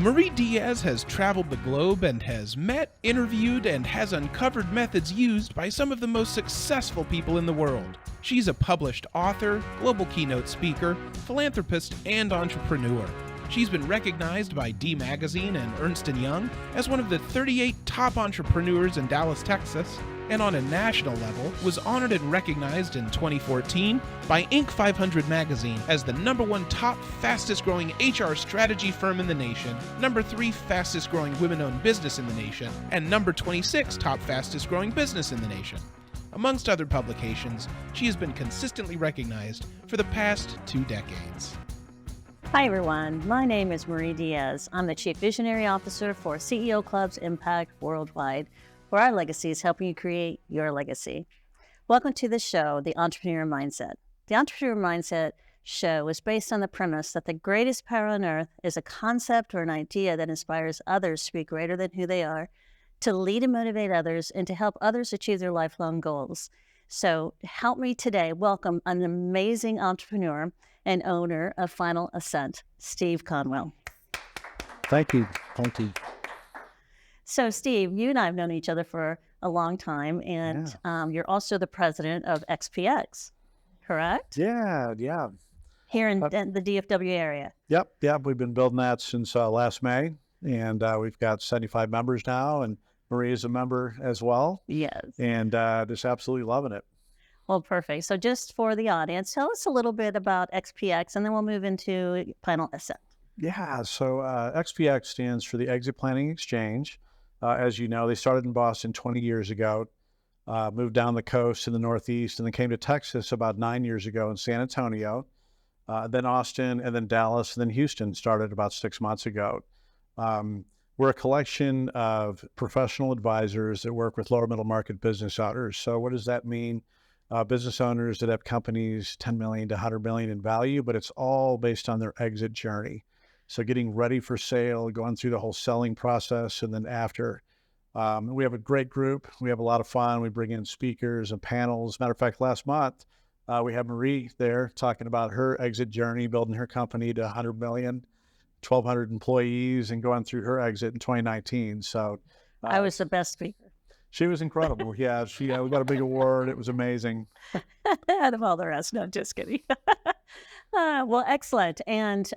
Marie Diaz has traveled the globe and has met, interviewed, and has uncovered methods used by some of the most successful people in the world. She's a published author, global keynote speaker, philanthropist, and entrepreneur. She's been recognized by D Magazine and Ernst & Young as one of the 38 top entrepreneurs in Dallas, Texas, and on a national level was honored and recognized in 2014 by Inc. 500 magazine as the #1 top fastest growing HR strategy firm in the nation, #3 fastest growing women-owned business in the nation, and #26 top fastest growing business in the nation. Amongst other publications, she has been consistently recognized for the past 2 decades. Hi everyone, my name is Marie Diaz. I'm the Chief Visionary Officer for CEO Clubs Impact Worldwide, where our legacy is helping you create your legacy. Welcome to the show, The Entrepreneur Mindset. The Entrepreneur Mindset show is based on the premise that the greatest power on earth is a concept or an idea that inspires others to be greater than who they are, to lead and motivate others, and to help others achieve their lifelong goals. So help me today welcome an amazing entrepreneur and owner of Final Ascent, Steve Conwell. Thank you. Thank you. So Steve, you and I have known each other for a long time, and you're also the president of XPX, correct? Yeah. Here in the DFW area. Yep. We've been building that since last May, and we've got 75 members now, and Marie is a member as well. Yes. And just absolutely loving it. Well, perfect. So just for the audience, tell us a little bit about XPX, and then we'll move into Final Ascent. Yeah. So XPX stands for the Exit Planning Exchange. As you know, they started in Boston 20 years ago, moved down the coast to the Northeast, and then came to Texas about 9 years ago in San Antonio, then Austin, and then Dallas, and then Houston started about 6 months ago. We're a collection of professional advisors that work with lower middle market business owners. So what does that mean? Business owners that have companies 10 million to 100 million in value, but it's all based on their exit journey. So getting ready for sale, going through the whole selling process, and then after. We have a great group. We have a lot of fun. We bring in speakers and panels. Matter of fact, last month, we had Marie there talking about her exit journey, building her company to 100 million, 1,200 employees, and going through her exit in 2019. So I was the best speaker. She was incredible. Yeah, we got a big award. It was amazing. Out of all the rest. No, just kidding. Well, excellent. And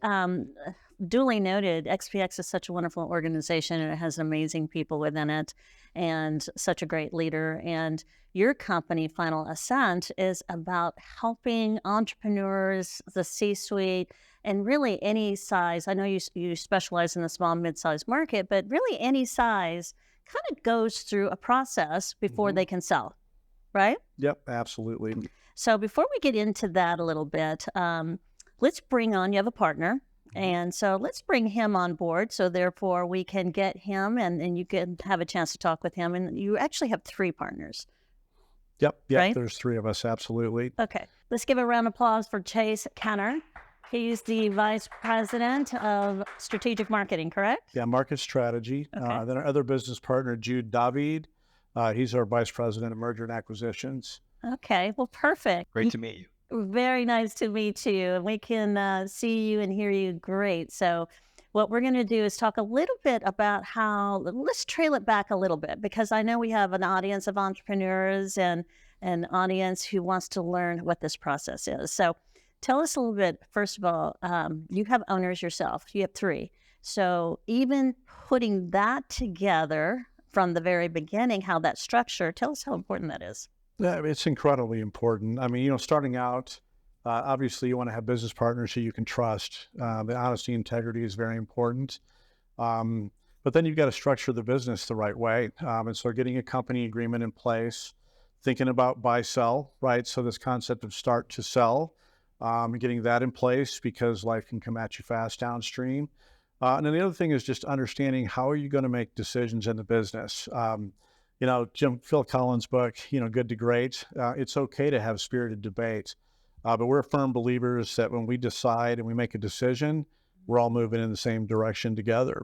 duly noted, XPX is such a wonderful organization, and it has amazing people within it and such a great leader. And your company, Final Ascent, is about helping entrepreneurs, the C-suite, and really any size. I know you specialize in the small, mid-sized market, but really any size kind of goes through a process before they can sell, right? Yep, absolutely. So before we get into that a little bit, let's bring on, you have a partner, and so let's bring him on board. So therefore we can get him and you can have a chance to talk with him. And you actually have 3 partners. Yep, right? There's 3 of us, absolutely. Okay, let's give a round of applause for Chase Kenner. He's the Vice President of Strategic Marketing, correct? Yeah, market strategy. Okay. Then our other business partner, Jude David, he's our Vice President of Merger and Acquisitions. Okay, well, perfect. Great to meet you. Very nice to meet you. And we can see you and hear you great. So what we're going to do is talk a little bit about let's trail it back a little bit, because I know we have an audience of entrepreneurs and an audience who wants to learn what this process is. So tell us a little bit, first of all, you have owners yourself. You have 3. So even putting that together from the very beginning, how that's structured, tell us how important that is. Yeah, it's incredibly important. I mean, starting out, obviously you want to have business partners who you can trust. The honesty, integrity is very important. But then you've got to structure the business the right way. And so getting a company agreement in place, thinking about buy, sell, right? So this concept of start to sell, getting that in place, because life can come at you fast downstream. And then the other thing is just understanding how are you going to make decisions in the business. Phil Collins' book, Good to Great, it's okay to have spirited debate. But we're firm believers that when we decide and we make a decision, we're all moving in the same direction together.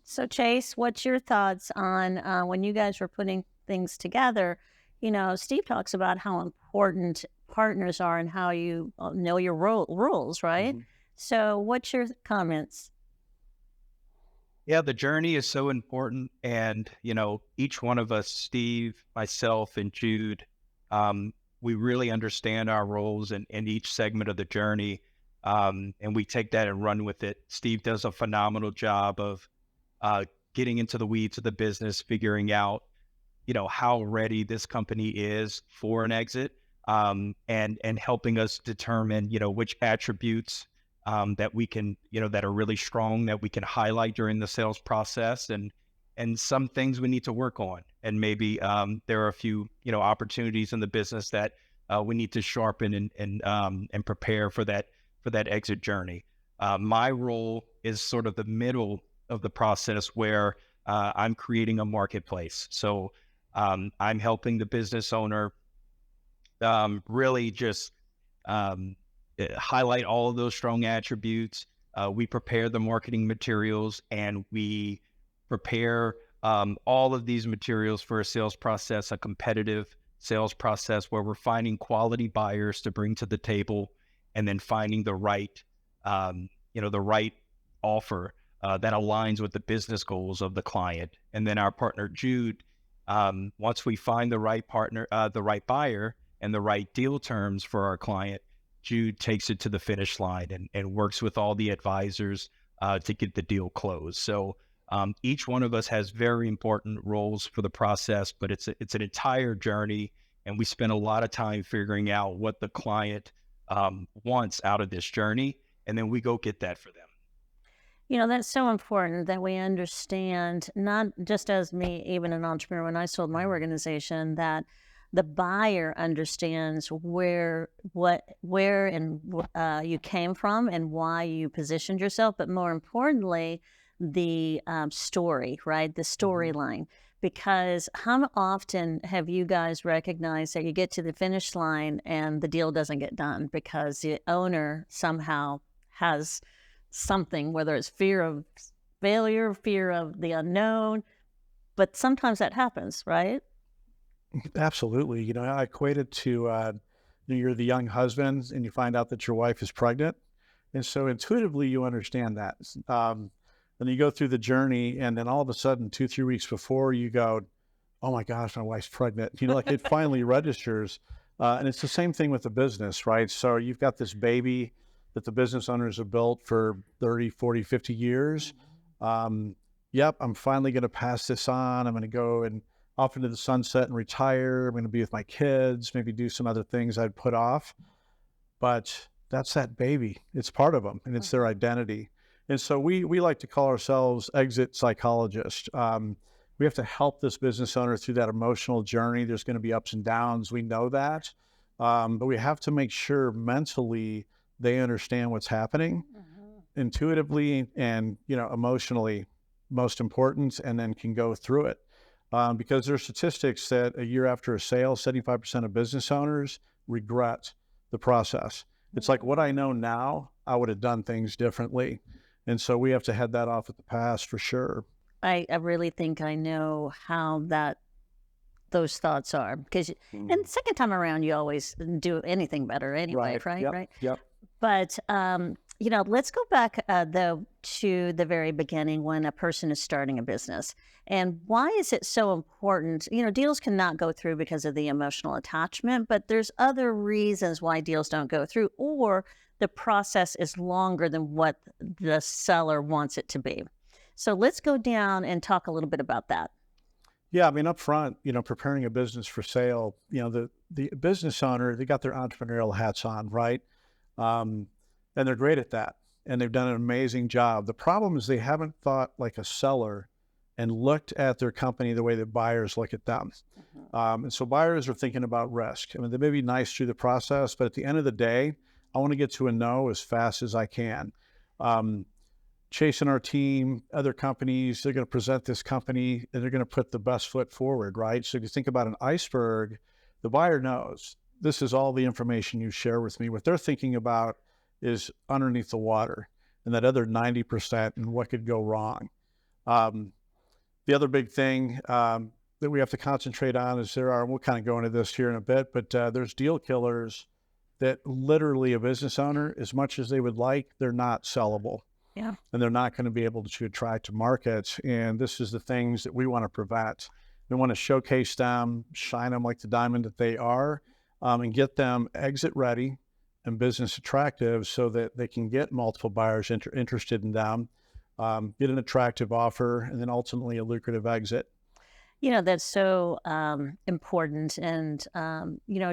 So Chase, what's your thoughts on when you guys were putting things together? Steve talks about how important partners are and how you know your rules, right? Mm-hmm. So what's your comments? Yeah, the journey is so important. And, each one of us, Steve, myself, and Jude, we really understand our roles in each segment of the journey. And we take that and run with it. Steve does a phenomenal job of getting into the weeds of the business, figuring out, how ready this company is for an exit, and helping us determine, which attributes that we can, that are really strong that we can highlight during the sales process, and some things we need to work on. And maybe there are a few, opportunities in the business that we need to sharpen and prepare for that exit journey. My role is sort of the middle of the process where I'm creating a marketplace. So I'm helping the business owner really just highlight all of those strong attributes. We prepare the marketing materials, and we prepare all of these materials for a sales process, a competitive sales process where we're finding quality buyers to bring to the table, and then finding the right, the right offer that aligns with the business goals of the client. And then our partner, Jude, once we find the right partner, the right buyer, and the right deal terms for our client, Jude takes it to the finish line and works with all the advisors to get the deal closed. So each one of us has very important roles for the process, but it's an entire journey, and we spend a lot of time figuring out what the client wants out of this journey, and then we go get that for them. That's so important that we understand, not just as me, even an entrepreneur, when I sold my organization, that the buyer understands where you came from and why you positioned yourself, but more importantly, the story, right? The storyline. Because how often have you guys recognized that you get to the finish line and the deal doesn't get done because the owner somehow has something, whether it's fear of failure, fear of the unknown, but sometimes that happens, right? Absolutely. I equate it to you're the young husband and you find out that your wife is pregnant. And so intuitively you understand that. And you go through the journey, and then all of a sudden, 2-3 weeks before, you go, oh my gosh, my wife's pregnant. Like it finally registers. And it's the same thing with the business, right? So you've got this baby that the business owners have built for 30, 40, 50 years. Yep, I'm finally going to pass this on. I'm going to go and off into the sunset and retire. I'm going to be with my kids, maybe do some other things I'd put off. But that's that baby. It's part of them, and it's their identity. And so we like to call ourselves exit psychologists. We have to help this business owner through that emotional journey. There's going to be ups and downs. We know that. But we have to make sure mentally they understand what's happening intuitively and, emotionally, most important, and then can go through it. Because there are statistics that a year after a sale, 75% of business owners regret the process. It's like, what I know now, I would have done things differently. And so we have to head that off at the pass for sure. I really think I know how those thoughts are, because and the second time around, you always do anything better anyway, right? Yep. Right. Yep. But, let's go back, though, to the very beginning when a person is starting a business. And why is it so important? Deals cannot go through because of the emotional attachment, but there's other reasons why deals don't go through, or the process is longer than what the seller wants it to be. So let's go down and talk a little bit about that. Yeah, I mean, up front, preparing a business for sale, the business owner, they got their entrepreneurial hats on, right? And they're great at that. And they've done an amazing job. The problem is they haven't thought like a seller and looked at their company the way that buyers look at them. And so buyers are thinking about risk. I mean, they may be nice through the process, but at the end of the day, I want to get to a no as fast as I can. Chasing our team, other companies, they're going to present this company and they're going to put the best foot forward, right? So if you think about an iceberg, the buyer knows this is all the information you share with me. What they're thinking about is underneath the water and that other 90% and what could go wrong. The other big thing that we have to concentrate on is we'll kind of go into this here in a bit, but there's deal killers that literally a business owner, as much as they would like, they're not sellable. Yeah. and they're not going to be able to attract to markets. And this is the things that we want to prevent. We want to showcase them, shine them like the diamond that they are, and get them exit ready and business attractive so that they can get multiple buyers interested in them, get an attractive offer, and then ultimately a lucrative exit. That's so important. And,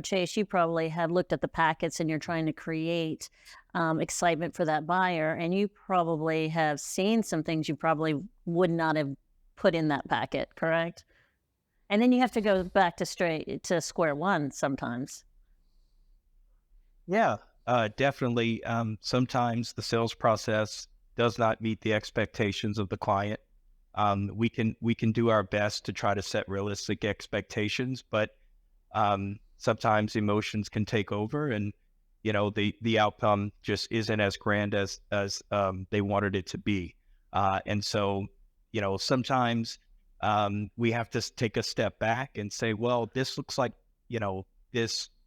Chase, you probably have looked at the packets and you're trying to create excitement for that buyer. And you probably have seen some things you probably would not have put in that packet, correct? And then you have to go back to square one sometimes. Yeah, definitely. Sometimes the sales process does not meet the expectations of the client. We can do our best to try to set realistic expectations, but sometimes emotions can take over, and the outcome just isn't as grand as they wanted it to be. And so sometimes we have to take a step back and say, well, this looks like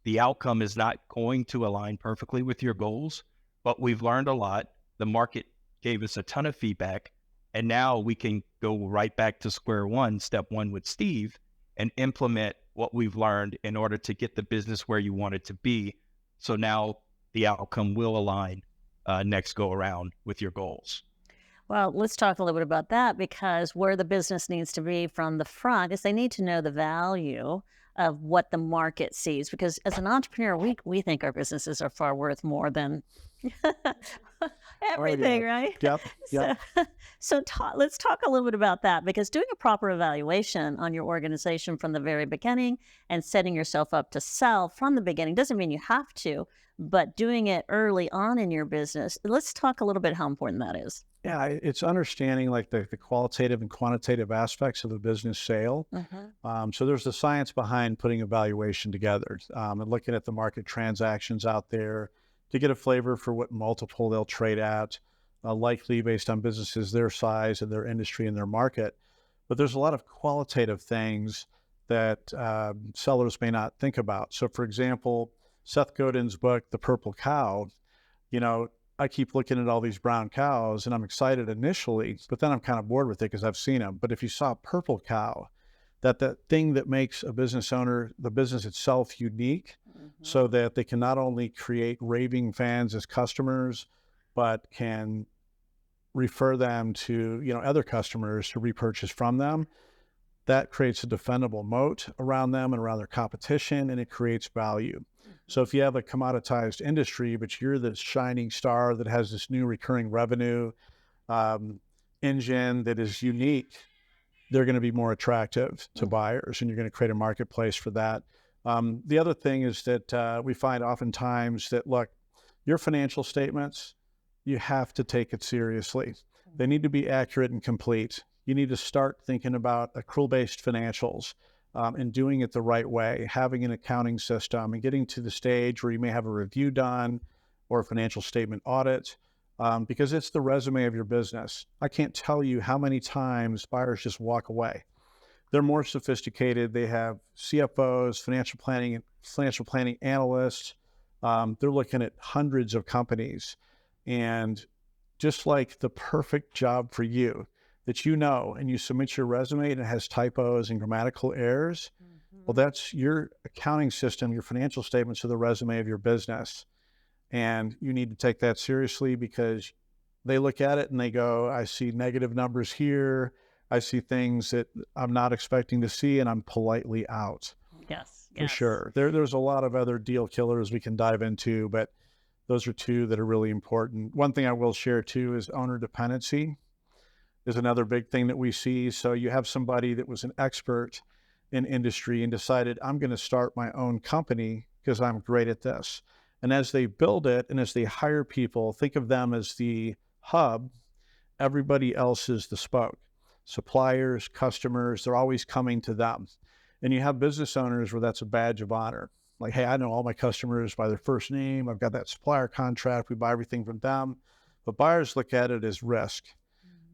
the outcome is not going to align perfectly with your goals, but we've learned a lot. The market gave us a ton of feedback. And now we can go right back to square one, step one with Steve, and implement what we've learned in order to get the business where you want it to be. So now the outcome will align next go around with your goals. Well, let's talk a little bit about that, because where the business needs to be from the front is they need to know the value of what the market sees. Because as an entrepreneur, we think our businesses are far worth more than everything, right? Yep. So let's talk a little bit about that, because doing a proper evaluation on your organization from the very beginning and setting yourself up to sell from the beginning doesn't mean you have to, but doing it early on in your business. Let's talk a little bit how important that is. Yeah, it's understanding like the qualitative and quantitative aspects of the business sale. So there's the science behind putting evaluation together and looking at the market transactions out there to get a flavor for what multiple they'll trade at, likely based on businesses their size and their industry and their market. But there's a lot of qualitative things that sellers may not think about. So for example, Seth Godin's book, The Purple Cow, I keep looking at all these brown cows and I'm excited initially, but then I'm kind of bored with it because I've seen them. But if you saw a purple cow, that thing that makes a business owner, the business itself, unique, so that they can not only create raving fans as customers, but can refer them to other customers to repurchase from them. That creates a defendable moat around them and around their competition, and it creates value. So if you have a commoditized industry, but you're the shining star that has this new recurring revenue engine that is unique, they're going to be more attractive to buyers, and you're going to create a marketplace for that. The other thing is that we find oftentimes that, look, your financial statements, you have to take it seriously. They need to be accurate and complete. You need to start thinking about accrual-based financials and doing it the right way, having an accounting system and getting to the stage where you may have a review done or a financial statement audit, because it's the resume of your business. I can't tell you how many times buyers just walk away. They're more sophisticated. They have CFOs, financial planning analysts. They're looking at hundreds of companies. And just like the perfect job for you that and you submit your resume and it has typos and grammatical errors, well, that's your accounting system, your financial statements are the resume of your business. And you need to take that seriously, because they look at it and they go, I see negative numbers here. I see things that I'm not expecting to see, and I'm politely out. Yes. For sure. There's a lot of other deal killers we can dive into, but those are two that are really important. One thing I will share too is owner dependency is another big thing that we see. So you have somebody that was an expert in industry and decided, I'm going to start my own company because I'm great at this. And as they build it and as they hire people, think of them as the hub. Everybody else is the spoke. Suppliers, customers, they're always coming to them. And you have business owners where that's a badge of honor. Like, hey, I know all my customers by their first name. I've got that supplier contract. We buy everything from them. But buyers look at it as risk,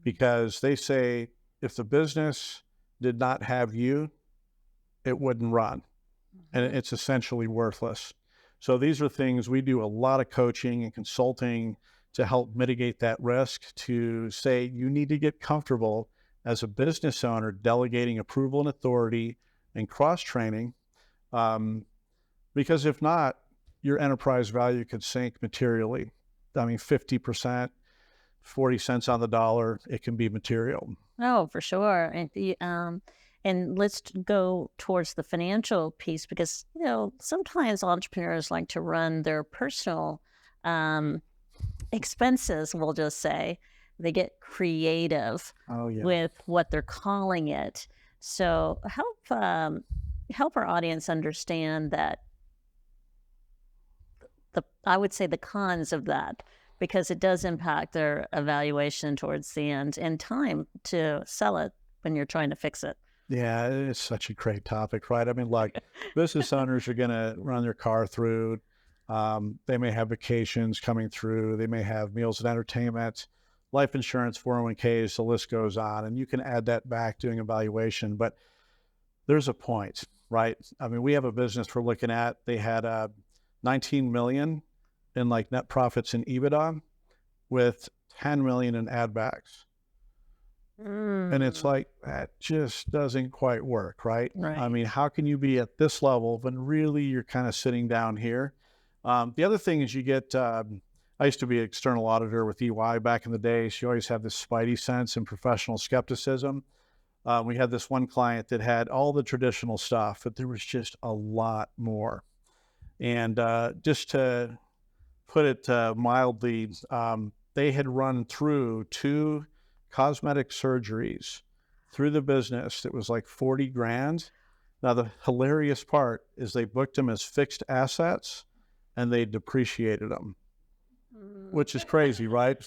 because they say, if the business did not have you, it wouldn't run. And it's essentially worthless. So these are things we do a lot of coaching and consulting to help mitigate that risk, to say you need to get comfortable as a business owner delegating approval and authority and cross-training, because if not, your enterprise value could sink materially. I mean, 50%, 40 cents on the dollar, it can be material. Oh, for sure. And let's go towards the financial piece, because, sometimes entrepreneurs like to run their personal expenses, we'll just say. They get creative with what they're calling it. So help our audience understand that I would say the cons of that, because it does impact their evaluation towards the end and time to sell it when you're trying to fix it. Yeah, it's such a great topic, right? I mean, like, business owners are going to run their car through. They may have vacations coming through. They may have meals and entertainment, life insurance, 401ks, the list goes on. And you can add that back doing evaluation. But there's a point, right? I mean, we have a business we're looking at. They had 19 million in like net profits in EBITDA with 10 million in ad backs. And it's like, that just doesn't quite work, right? I mean, how can you be at this level when really you're kind of sitting down here? The other thing is you get, I used to be an external auditor with EY back in the day. So you always have this spidey sense and professional skepticism. We had this one client that had all the traditional stuff, but there was just a lot more. And just to put it mildly, they had run through 2 cosmetic surgeries through the business that was like 40 grand. Now, the hilarious part is they booked them as fixed assets and they depreciated them, which is crazy, right?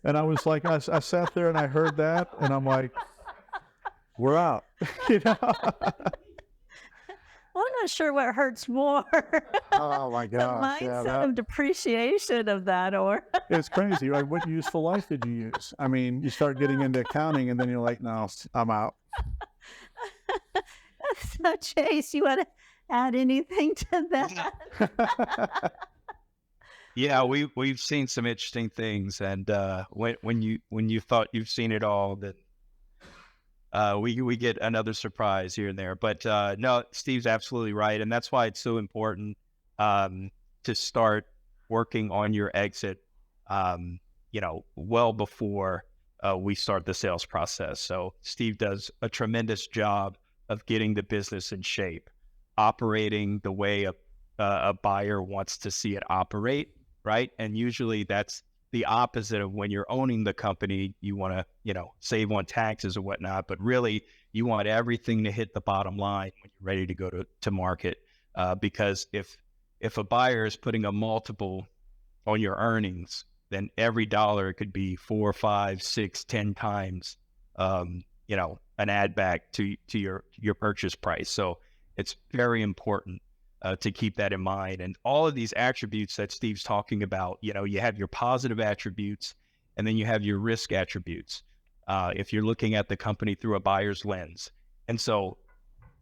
And I was like, I sat there and I heard that and I'm like, we're out. Well, I'm not sure what hurts more. Oh my gosh. The mindset of depreciation of that, or it's crazy, right? What useful life did you use? I mean, you start getting into accounting and then you're like, no, I'm out. So Chase, you want to add anything to that? Yeah, we've seen some interesting things, and when you thought you've seen it all, that we get another surprise here and there. But no, Steve's absolutely right, and that's why it's so important to start working on your exit, well before we start the sales process. So Steve does a tremendous job of getting the business in shape, operating the way a buyer wants to see it operate, right? And usually that's the opposite of when you're owning the company. You want to, save on taxes or whatnot, but really you want everything to hit the bottom line when you're ready to go to market. Because if a buyer is putting a multiple on your earnings, then every dollar could be 4, 5, 6, 10 times, an add back to your purchase price. So it's very important to keep that in mind. And all of these attributes that Steve's talking about, you have your positive attributes and then you have your risk attributes. If you're looking at the company through a buyer's lens. And so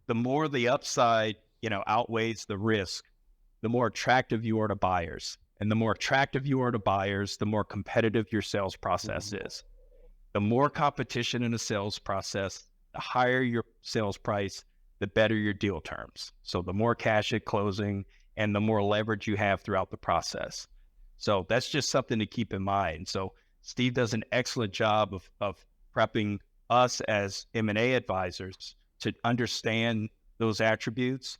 the more the upside, outweighs the risk, the more attractive you are to buyers. And the more attractive you are to buyers, the more competitive your sales process is. The more competition in a sales process, the higher your sales price, the better your deal terms. So the more cash at closing and the more leverage you have throughout the process. So that's just something to keep in mind. So Steve does an excellent job of prepping us as M&A advisors to understand those attributes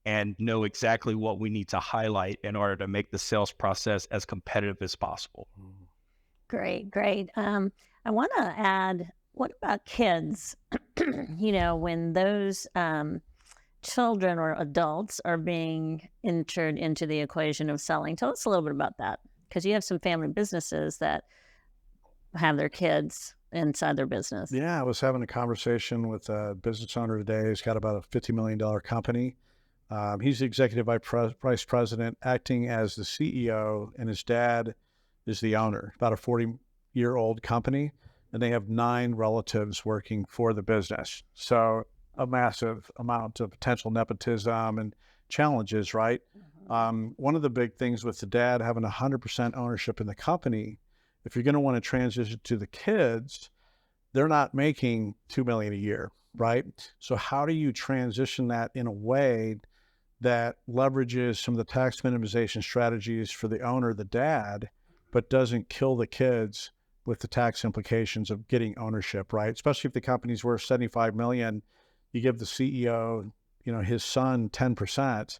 and know exactly what we need to highlight in order to make the sales process as competitive as possible. Great. I want to add, what about kids? When those children or adults are being entered into the equation of selling. Tell us a little bit about that, because you have some family businesses that have their kids inside their business. Yeah, I was having a conversation with a business owner today. He's got about a $50 million company. He's the executive vice president, acting as the CEO, and his dad is the owner. About a 40-year-old company, and they have 9 relatives working for the business. So a massive amount of potential nepotism and challenges, right? Mm-hmm. One of the big things with the dad having 100% ownership in the company if you're going to want to transition to the kids, they're not making $2 million a year, right? So how do you transition that in a way that leverages some of the tax minimization strategies for the owner, the dad, but doesn't kill the kids with the tax implications of getting ownership, right? Especially if the company's worth 75 million, you give the CEO, his son 10%.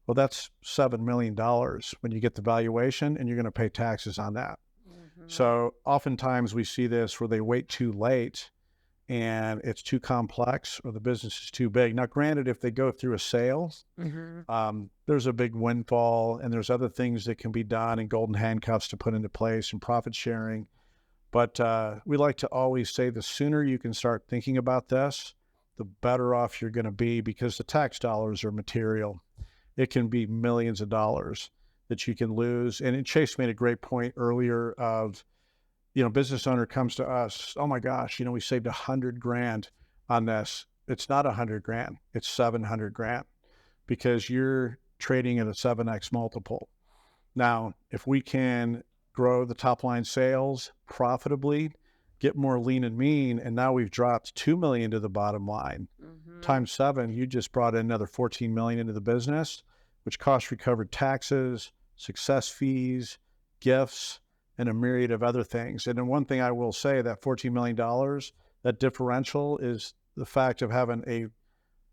Well, that's $7 million when you get the valuation, and you're going to pay taxes on that. So oftentimes we see this where they wait too late and it's too complex or the business is too big. Now, granted, if they go through a sale, there's a big windfall and there's other things that can be done and golden handcuffs to put into place and profit sharing. But we like to always say the sooner you can start thinking about this, the better off you're going to be, because the tax dollars are material. It can be millions of dollars that you can lose. And Chase made a great point earlier of, business owner comes to us, oh my gosh, we saved $100,000 on this. It's not $100,000, it's $700,000 because you're trading at a 7x multiple. Now, if we can grow the top line sales profitably, get more lean and mean, and now we've dropped $2 million to the bottom line. Times 7, you just brought in another $14 million into the business, which cost recovered taxes, success fees, gifts, and a myriad of other things. And then one thing I will say, that $14 million, that differential is the fact of having a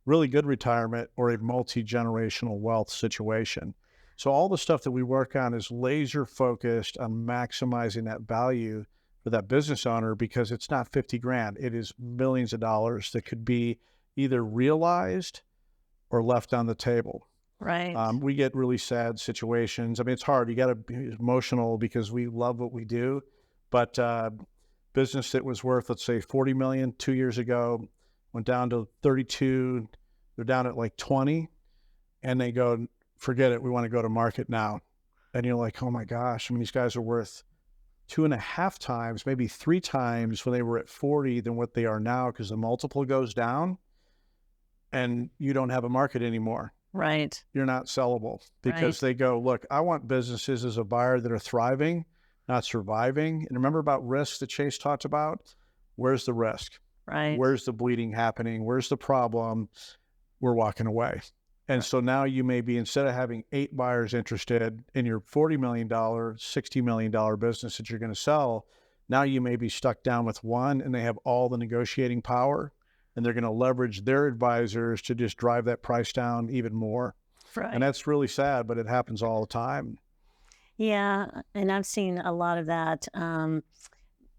really good retirement or a multi-generational wealth situation. So all the stuff that we work on is laser focused on maximizing that value for that business owner, because it's not $50,000. It is millions of dollars that could be either realized or left on the table. Right. We get really sad situations. I mean, it's hard. You got to be emotional because we love what we do. But business that was worth, let's say, 40 million 2 years ago, went down to 32. They're down at like 20. And they go, forget it. We want to go to market now. And you're like, oh my gosh. I mean, these guys are worth 2.5 times, maybe 3 times when they were at 40 than what they are now, because the multiple goes down and you don't have a market anymore. Right. You're not sellable because they go, look, I want businesses as a buyer that are thriving, not surviving. And remember about risk that Chase talked about? Where's the risk? Right. Where's the bleeding happening? Where's the problem? We're walking away. And so now you may be, instead of having 8 buyers interested in your $40 million, $60 million business that you're going to sell, now you may be stuck down with 1, and they have all the negotiating power, and they're going to leverage their advisors to just drive that price down even more. Right. And that's really sad, but it happens all the time. Yeah. And I've seen a lot of that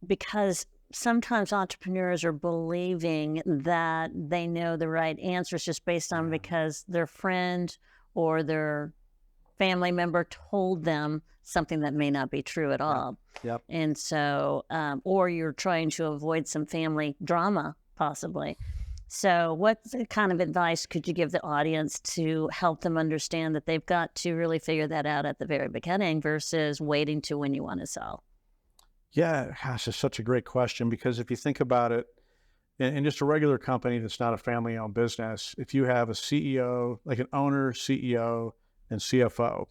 because sometimes entrepreneurs are believing that they know the right answers just based on because their friend or their family member told them something that may not be true at all. Yep. And so, or you're trying to avoid some family drama, possibly. So what kind of advice could you give the audience to help them understand that they've got to really figure that out at the very beginning versus waiting to when you want to sell? Yeah, gosh, it's such a great question, because if you think about it, in just a regular company that's not a family-owned business, if you have a CEO, like an owner, CEO, and CFO,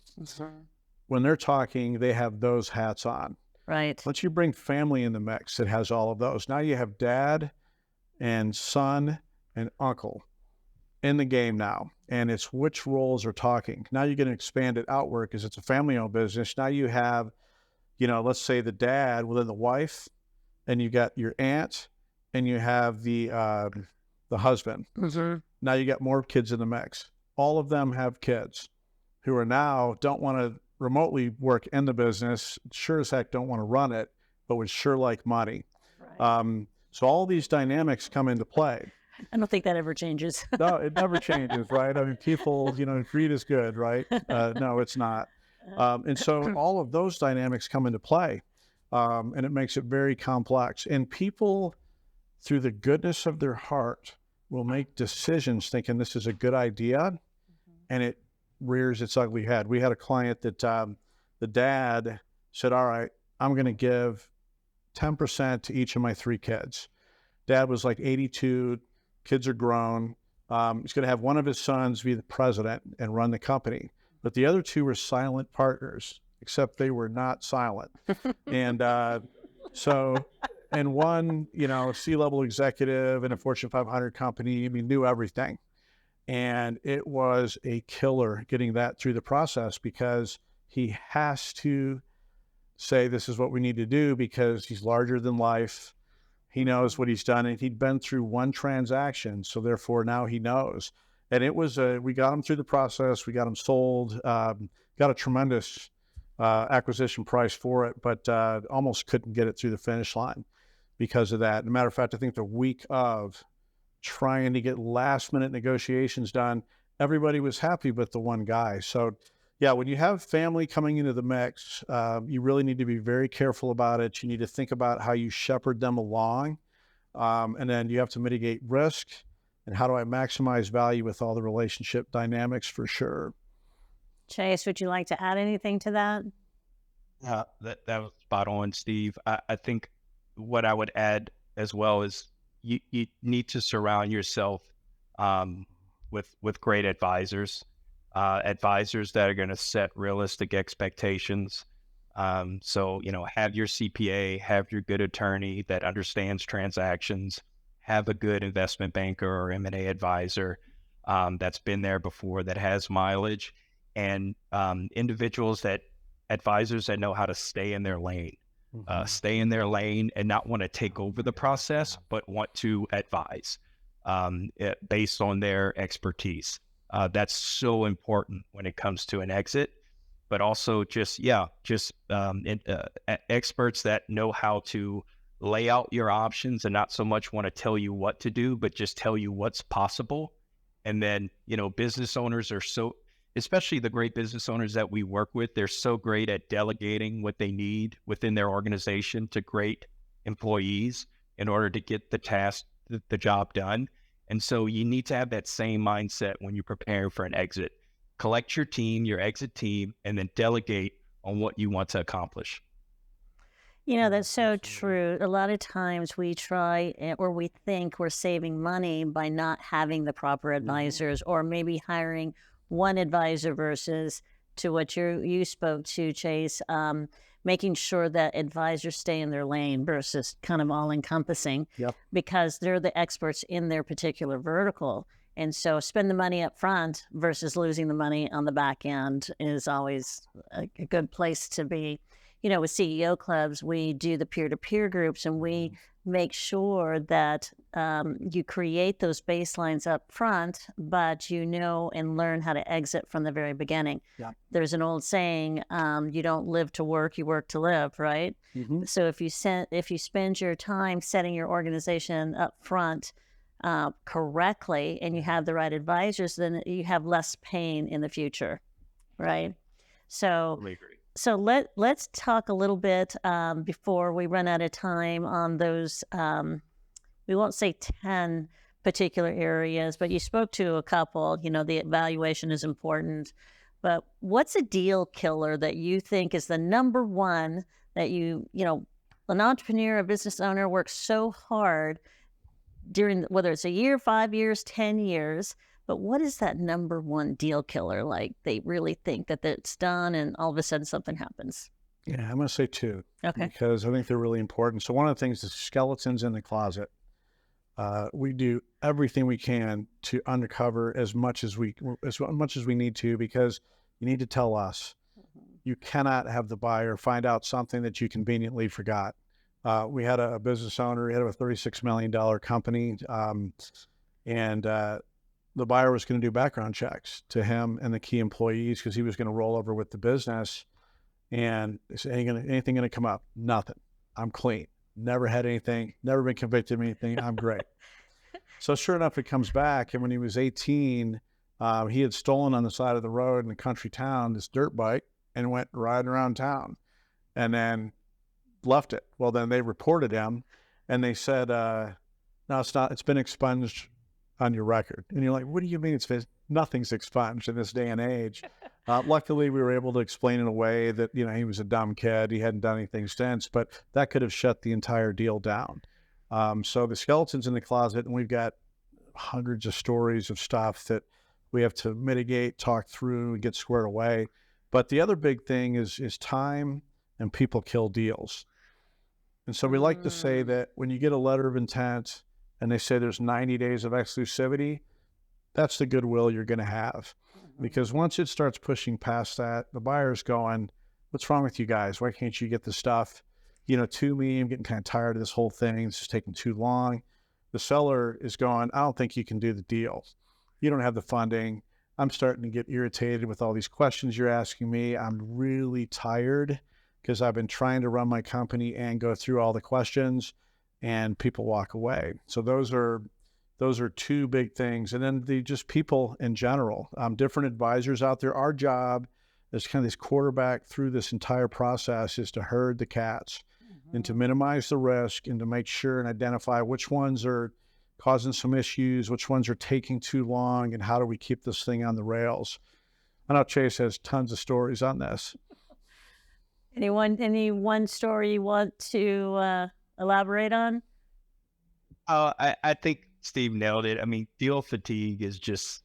when they're talking, they have those hats on. Right. Once you bring family in the mix, it has all of those. Now you have dad and son and uncle in the game now, and it's which roles are talking. Now you get an expanded outward because it's a family-owned business. Now you have, let's say the dad, well then the wife, and you got your aunt, and you have the husband. Now you got more kids in the mix. All of them have kids who are now don't want to remotely work in the business, sure as heck don't want to run it, but would sure like money. Right. So all these dynamics come into play. I don't think that ever changes. No, it never changes, right? I mean, people, greed is good, right? No, it's not. And so all of those dynamics come into play, and it makes it very complex. And people, through the goodness of their heart, will make decisions thinking this is a good idea, and it rears its ugly head. We had a client that the dad said, all right, I'm going to give 10% to each of my 3 kids. Dad was like 82, kids are grown. He's going to have one of his sons be the president and run the company. But the other 2 were silent partners. except they were not silent. And and one, C-level executive in a Fortune 500 company, knew everything. And it was a killer getting that through the process, because he has to say, this is what we need to do, because he's larger than life. He knows what he's done, and he'd been through one transaction. So therefore now he knows. And it was, we got him through the process. We got him sold, got a tremendous acquisition price for it, but almost couldn't get it through the finish line because of that. As a matter of fact, I think the week of trying to get last minute negotiations done, everybody was happy but the one guy. So yeah, when you have family coming into the mix, you really need to be very careful about it. You need to think about how you shepherd them along. And then you have to mitigate risk, and how do I maximize value with all the relationship dynamics, for sure. Chase, would you like to add anything to that? That was spot on, Steve. I think what I would add as well is you need to surround yourself with great advisors, advisors that are going to set realistic expectations. So, have your CPA, have your good attorney that understands transactions, have a good investment banker or M&A advisor that's been there before, that has mileage, and advisors that know how to stay in their lane. Stay in their lane and not want to take over the process, but want to advise based on their expertise. That's so important when it comes to an exit, but also experts that know how to lay out your options and not so much want to tell you what to do, but just tell you what's possible. And then, business owners are especially the great business owners that we work with, they're so great at delegating what they need within their organization to great employees in order to get the job done. And so you need to have that same mindset when you're preparing for an exit. Collect your team, your exit team, and then delegate on what you want to accomplish. That's so true. A lot of times we try, or we think we're saving money by not having the proper advisors, or maybe hiring one advisor versus, to what you spoke to, Chase, making sure that advisors stay in their lane versus kind of all encompassing. Yep. Because they're the experts in their particular vertical. And so spend the money up front versus losing the money on the back end is always a good place to be. With CEO clubs, we do the peer-to-peer groups, and we make sure that you create those baselines up front, but and learn how to exit from the very beginning. Yeah. There's an old saying, you don't live to work, you work to live, right? Mm-hmm. So if you spend your time setting your organization up front correctly, and you have the right advisors, then you have less pain in the future, right? So Totally agree. So let's talk a little bit before we run out of time on those, we won't say 10 particular areas, but you spoke to a couple. The evaluation is important. But what's a deal killer that you think is the number one that an entrepreneur, a business owner works so hard during, whether it's a year, 5 years, 10 years, but what is that number one deal killer? Like, they really think that it's done, and all of a sudden something happens. Yeah, I'm going to say 2. Okay. Because I think they're really important. So one of the things is skeletons in the closet. We do everything we can to uncover as much as we need to, because you need to tell us. You cannot have the buyer find out something that you conveniently forgot. We had a business owner, he had a $36 million company, and the buyer was going to do background checks to him and the key employees, because he was going to roll over with the business. And they said, anything going to come up? Nothing. I'm clean. Never had anything. Never been convicted of anything. I'm great. So sure enough, it comes back. And when he was 18, he had stolen on the side of the road in a country town this dirt bike and went riding around town, and then left it. Well, then they reported him, and they said, no, it's not. It's been expunged on your record. And you're like, what do you mean nothing's expunged in this day and age? Luckily, we were able to explain in a way that, he was a dumb kid. He hadn't done anything since, but that could have shut the entire deal down. So the skeleton's in the closet, and we've got hundreds of stories of stuff that we have to mitigate, talk through, and get squared away. But the other big thing is time, and people kill deals. And so we like to say that when you get a letter of intent and they say there's 90 days of exclusivity, that's the goodwill you're going to have. Because once it starts pushing past that, the buyer's going, what's wrong with you guys? Why can't you get the stuff, to me? I'm getting kind of tired of this whole thing. It's just taking too long. The seller is going, I don't think you can do the deal. You don't have the funding. I'm starting to get irritated with all these questions you're asking me. I'm really tired because I've been trying to run my company and go through all the questions, and people walk away. So those are two big things. And then just people in general, different advisors out there. Our job as kind of this quarterback through this entire process is to herd the cats and to minimize the risk and to make sure and identify which ones are causing some issues, which ones are taking too long, and how do we keep this thing on the rails. I know Chase has tons of stories on this. Any one story you want to elaborate on? I think Steve nailed it. I mean, deal fatigue is just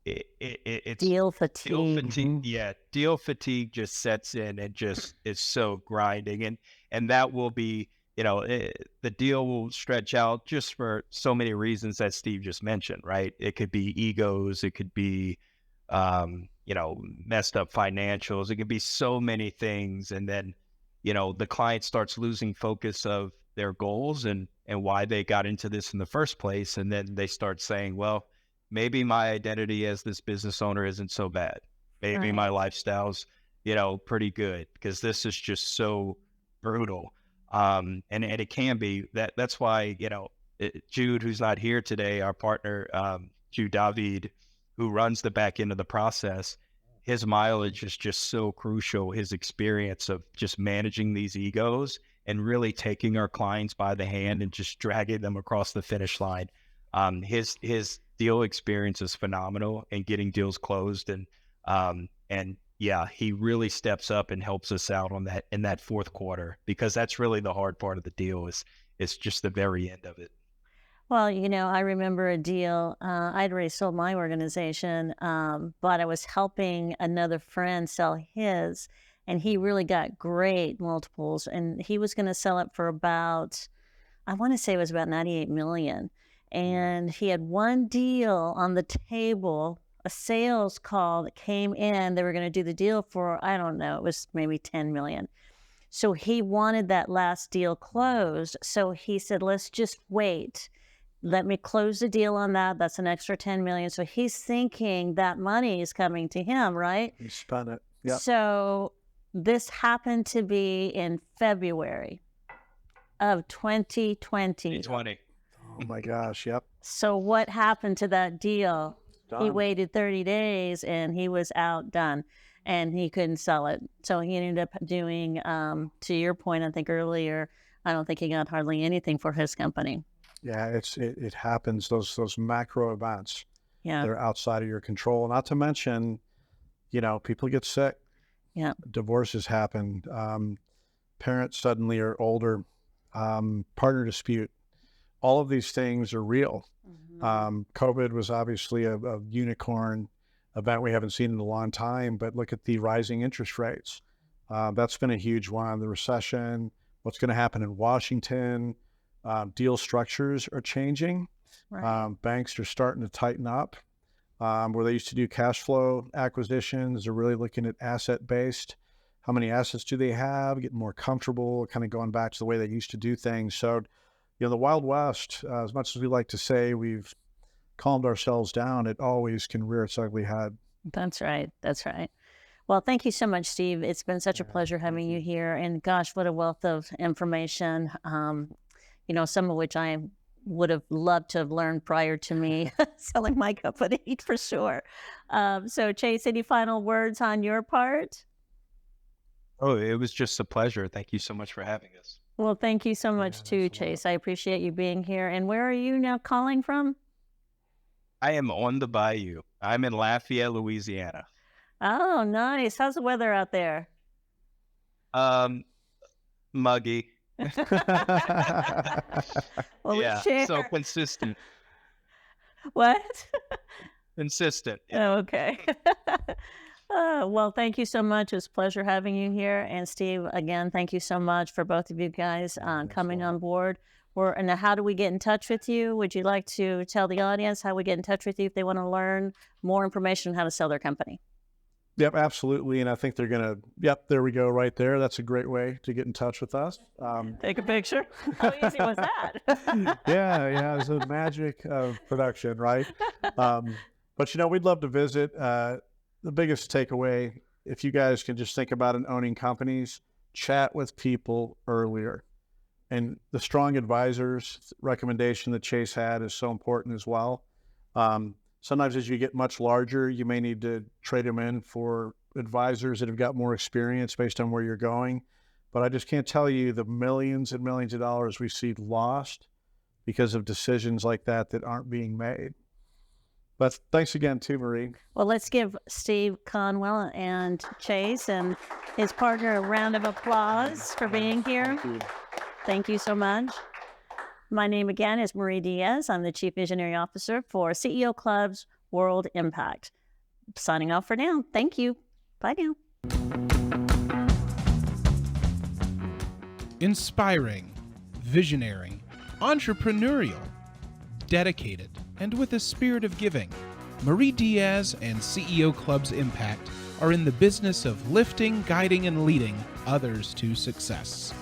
it's Deal fatigue. Deal fatigue. Yeah, deal fatigue just sets in and just is so grinding, and that will be, the deal will stretch out just for so many reasons that Steve just mentioned, right? It could be egos, it could be messed up financials, it could be so many things, and then the client starts losing focus of their goals and why they got into this in the first place, and then they start saying, well, maybe my identity as this business owner isn't so bad. Maybe my lifestyle's, pretty good, because this is just so brutal. And it can be that's why, Jude, who's not here today, our partner, Jude Blvd, who runs the back end of the process, his mileage is just so crucial. His experience of just managing these egos and really taking our clients by the hand and just dragging them across the finish line. His deal experience is phenomenal and getting deals closed. And yeah, he really steps up and helps us out on that in that fourth quarter, because that's really the hard part of the deal is just the very end of it. Well, I remember a deal. I'd already sold my organization, but I was helping another friend sell his, and he really got great multiples, and he was going to sell it for about, I want to say it was about 98 million. And he had one deal on the table, a sales call that came in. They were going to do the deal for, I don't know, it was maybe 10 million. So he wanted that last deal closed. So he said, let's just wait. Let me close the deal on that. That's an extra 10 million. So he's thinking that money is coming to him, right? He spent it. Yeah. So this happened to be in February of 2020. 2020. Oh my gosh. Yep. So what happened to that deal? Done. He waited 30 days and he was outdone and he couldn't sell it. So he ended up doing, to your point, I think earlier, I don't think he got hardly anything for his company. Yeah, it happens. Those macro events, Yeah. they're outside of your control. Not to mention, people get sick. Yeah. Divorces happen. Parents suddenly are older. Partner dispute. All of these things are real. COVID was obviously a unicorn event we haven't seen in a long time, but look at the rising interest rates. That's been a huge one. The recession, what's going to happen in Washington, deal structures are changing. Right. Banks are starting to tighten up. Where they used to do cash flow acquisitions, they're really looking at asset-based. How many assets do they have? Getting more comfortable, kind of going back to the way they used to do things. So, the Wild West, as much as we like to say we've calmed ourselves down, it always can rear its ugly head. That's right. That's right. Well, thank you so much, Steve. It's been such a pleasure having you here. And gosh, what a wealth of information, some of which I would have loved to have learned prior to me selling my company for sure. So Chase, any final words on your part? Oh, it was just a pleasure. Thank you so much for having us. Well, thank you so much too, Chase. I appreciate you being here. And where are you now calling from? I am on the bayou. I'm in Lafayette, Louisiana. Oh, nice. How's the weather out there? Muggy. Well, yeah, share. so consistent. What? Consistent. Oh, okay. Well, thank you so much. It's a pleasure having you here. And Steve, again, thank you so much for both of you guys coming on board. And how do we get in touch with you? Would you like to tell the audience how we get in touch with you if they want to learn more information on how to sell their company? Yep, absolutely. And I think they're going to, yep, there we go right there. That's a great way to get in touch with us. Take a picture. How easy was that? Yeah, it's the magic of production, right? But, we'd love to visit. The biggest takeaway, if you guys can just think about it, owning companies, chat with people earlier. And the strong advisors recommendation that Chase had is so important as well. Sometimes as you get much larger, you may need to trade them in for advisors that have got more experience based on where you're going. But I just can't tell you the millions and millions of dollars we see lost because of decisions like that aren't being made. But thanks again too, Marie. Well, let's give Steve Conwell and Chase and his partner a round of applause for being here. Thank you so much. My name again is Marie Diaz. I'm the Chief Visionary Officer for CEO Clubs World Impact. Signing off for now. Thank you. Bye now. Inspiring, visionary, entrepreneurial, dedicated, and with a spirit of giving, Marie Diaz and CEO Clubs Impact are in the business of lifting, guiding, and leading others to success.